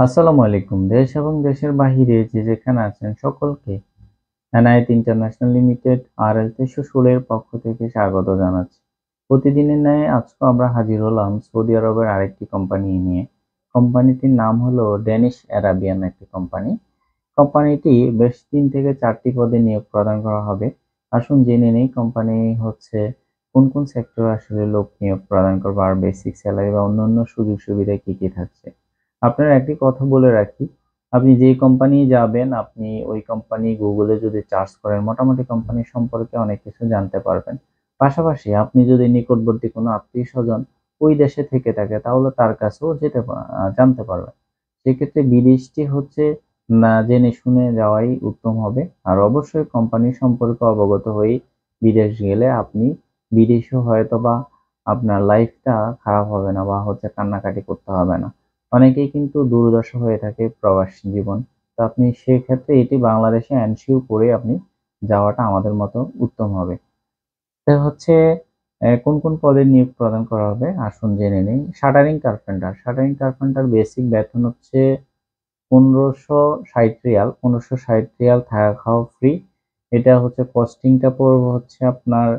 আসসালামু আলাইকুম। দেশ এবং দেশের বাহিরে যে যেখানে আছেন সকলকে এনায়েত ইন্টারন্যাশনাল লিমিটেড RL 316 এর পক্ষ থেকে স্বাগত জানাচ্ছি। প্রতিদিনের ন্যায় আজকেও আমরা হাজির হলাম সৌদি আরবের আরেকটি কোম্পানি নিয়ে। কোম্পানিটির নাম হলো ড্যানিশ অ্যারাবিয়ান একটি কোম্পানি। কোম্পানিটি বেশ 3 থেকে 4টি পদে নিয়োগ প্রদান করা হবে। আসুন জেনে নেই কোম্পানি হচ্ছে কোন কোন সেক্টরে আসলে লোক নিয়োগ প্রদান করবে আর বেসিক স্যালারি বা অন্যান্য সুযোগ সুবিধা কি কি থাকছে। আপনার একটি কথা বলে রাখি, আপনি যেই কোম্পানি যাবেন আপনি ওই কোম্পানি গুগলে যদি সার্চ করেন মোটামুটি কোম্পানি সম্পর্কে অনেক কিছু জানতে পারবেন। পাশাপাশি আপনি যদি নিকটবর্তী কোনো আত্মীয়স্বজন ওই দেশে থেকে থাকে তাহলে তার কাছেও জানতে পারবেন। সেক্ষেত্রে বিদেশটি হচ্ছে না জেনে শুনে যাওয়াই উত্তম হবে। আর অবশ্যই কোম্পানি সম্পর্কে অবগত হয়েই বিদেশ গেলে আপনি বিদেশেও হয়তোবা আপনার লাইফটা খারাপ হবে না বা হচ্ছে কান্নাকাটি করতে হবে না। অনেকেই কিন্তু দুর্দশা হয়ে থাকে প্রবাসী জীবন। তো আপনি সেক্ষেত্রে এটি বাংলাদেশে এনশিওর করে আপনি যাওয়াটা আমাদের মতো উত্তম হবে। তো হচ্ছে কোন কোন পদে নিয়োগ প্রদান করা হবে আসুন জেনে নেই। Shuttering carpenter. Shuttering carpenter basic বেতন হচ্ছে 1560 রিয়াল। 1560 রিয়াল থাকা খাওয়া ফ্রি। এটা হচ্ছে কস্টিংটা পড়বে হচ্ছে আপনার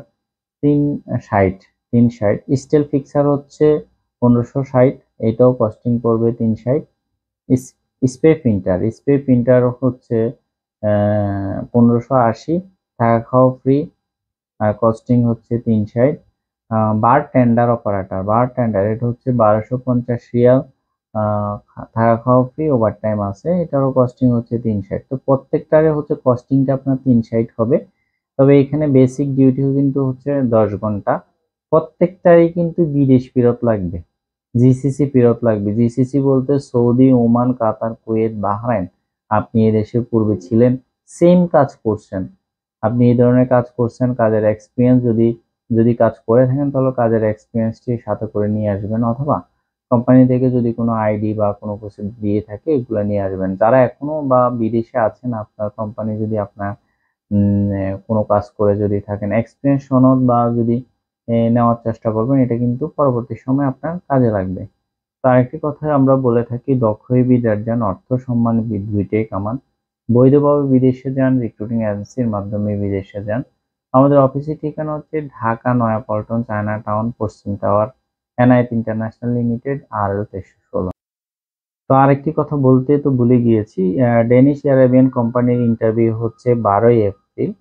360 360। স্টিল ফিক্সার হচ্ছে 1560, এটাও কস্টিং পড়বে 360। স্প্রে প্রিন্টার হচ্ছে 1580, থাকা খাওয়া ফ্রি আর কস্টিং হচ্ছে 360। বার টেন্ডার অপারেটর, বার টেন্ডার এটা হচ্ছে 1250 রিয়াল, থাকা খাওয়া ফ্রি, ওভার টাইম আছে, এটারও কস্টিং হচ্ছে 360। তো প্রত্যেকটারে হচ্ছে কস্টিংটা আপনার 360 হবে। তবে এখানে বেসিক ডিউটিও কিন্তু হচ্ছে 10 ঘন্টা। প্রত্যেকটারই কিন্তু বিদেশ ফেরত লাগবে, জিসিসি ফেরত লাগবে। জিসিসি বলতে সৌদি, ওমান, কাতার, কুয়েত, বাহরাইন। আপনি এদেশে পূর্বে ছিলেন, সেম কাজ করছেন, আপনি এই ধরনের কাজ করছেন, কাজের এক্সপিরিয়েন্স যদি যদি কাজ করে থাকেন তাহলে কাজের এক্সপিরিয়েন্সটি সাথে করে নিয়ে আসবেন, অথবা কোম্পানি থেকে যদি কোনো আইডি বা কোনো কিছু দিয়ে থাকে এগুলো নিয়ে আসবেন। যারা এখনো বা বিদেশে আছেন আপনার কোম্পানি যদি আপনার কোনো কাজ করে যদি থাকেন এক্সপিরিয়েন্স সনদ বা যদি নেওয়ার চেষ্টা করবেন, এটা কিন্তু পরবর্তী সময়ে আপনার কাজে লাগবে। তো আরেকটি কথা আমরা বলে থাকি, দক্ষই বিদেশ যান, অর্থ সম্মান দুইটাই কামান। বৈধভাবে বিদেশে যান, রিক্রুটিং এজেন্সির মাধ্যমে বিদেশে যান। আমাদের অফিসের ঠিকানা হচ্ছে ঢাকা নয়াপল্টন, চায়না টাউন, পশ্চিম tower, Enayet international limited, RL 316। তো আরেকটি কথা বলতে তো ভুলে গিয়েছি, ডেনিশ অ্যারাবিয়ান কোম্পানির ইন্টারভিউ হচ্ছে 12ই এপ্রিল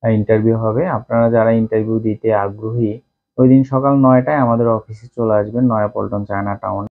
ইন্টারভিউ হবে। আপনারা যারা ইন্টারভিউ দিতে আগ্রহী ওই দিন সকাল 9টায় আমাদের অফিসে চলে আসবেন, নয়াপল্টন, চায়না টাউন।